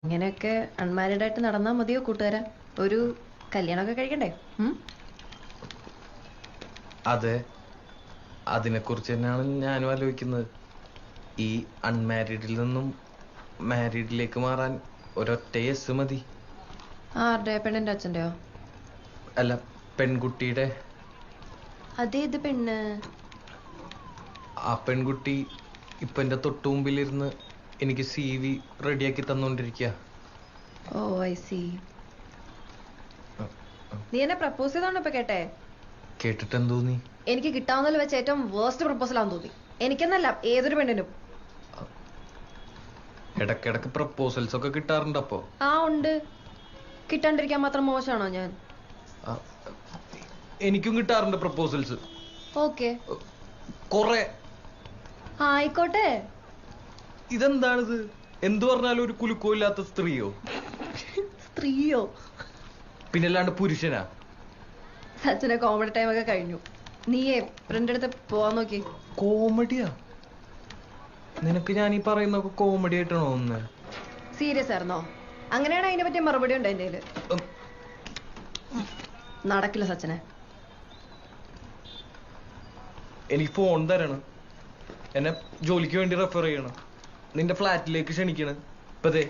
ഇങ്ങനെയൊക്കെ അൺമാരീഡ് ആയിട്ട് നടന്നാൽ മതിയോ കൂട്ടുകാരാ? ഒരു കല്യാണമൊക്കെ കഴിക്കണ്ടേ? അതെ, അതിനെക്കുറിച്ച് തന്നെയാണ് ഞാനും ആലോചിക്കുന്നത്. ഈ അൺമാരീഡിൽ നിന്നും മാരീഡിലേക്ക് മാറാൻ ഒരൊറ്റ യെസ് മതി. ആരുടെ? പെണ്ണിന്റെ അച്ഛൻ്റെയോ? അല്ല, പെൺകുട്ടിയുടെ. അതേത് പെണ്ണ്? ആ പെൺകുട്ടി ഇപ്പൊ എന്റെ തൊട്ടു മുമ്പിലിരുന്ന് എനിക്ക് CV റെഡിയാക്കി തന്നോണ്ടിരിക്കുക. ഓ ഐ സി. നീ എന്നെ പ്രപ്പോസ് ചെയ്തോണ്ട് ഇപ്പൊ കേട്ടെ? കേട്ടിട്ട് എന്ത് തോന്നി? എനിക്ക് കിട്ടാവുന്നതിൽ വെച്ച് ഏറ്റവും വേസ്റ്റ് പ്രപ്പോസൽ ആണെന്ന് തോന്നി. എനിക്കെന്നല്ല, ഏതൊരു പെണ്ണിനും. ഇടക്കിടക്ക് പ്രപ്പോസൽസ് ഒക്കെ കിട്ടാറുണ്ട്. അപ്പോ ആ ഉണ്ട്. കിട്ടാണ്ടിരിക്കാൻ മാത്രം മോശമാണോ ഞാൻ? എനിക്കും കിട്ടാറുണ്ട് പ്രപ്പോസൽസ്. ഓക്കെ, കൊറേ. ആയിക്കോട്ടെ. ഇതെന്താണിത്? എന്തു പറഞ്ഞാലും ഒരു കുലുക്കോ ഇല്ലാത്ത സ്ത്രീയോ? സ്ത്രീയോ? പിന്നല്ലാണ്ട് പുരുഷനാ? സച്ചിനെ കോമഡി ടൈം ഒക്കെ കഴിഞ്ഞു. നീയേ ഫ്രണ്ട് അടുത്ത് പോവാൻ നോക്കി. കോമഡിയാ? നിനക്ക് ഞാൻ ഈ പറയുന്നൊക്കെ കോമഡി ആയിട്ടാണോ തോന്നുന്നത്? സീരിയസ് ആയിരുന്നോ? അങ്ങനെയാണ് അതിനെ പറ്റിയ മറുപടി ഉണ്ട് എന്റെ കയ്യില്. നടക്കില്ല സച്ചിനെ. എനിക്ക് ഫോൺ തരണം. എന്നെ ജോലിക്ക് വേണ്ടി റെഫർ ചെയ്യണം. നിന്റെ ഫ്ലാറ്റിലേക്ക് ക്ഷണിക്കണം. ഇപ്പതേ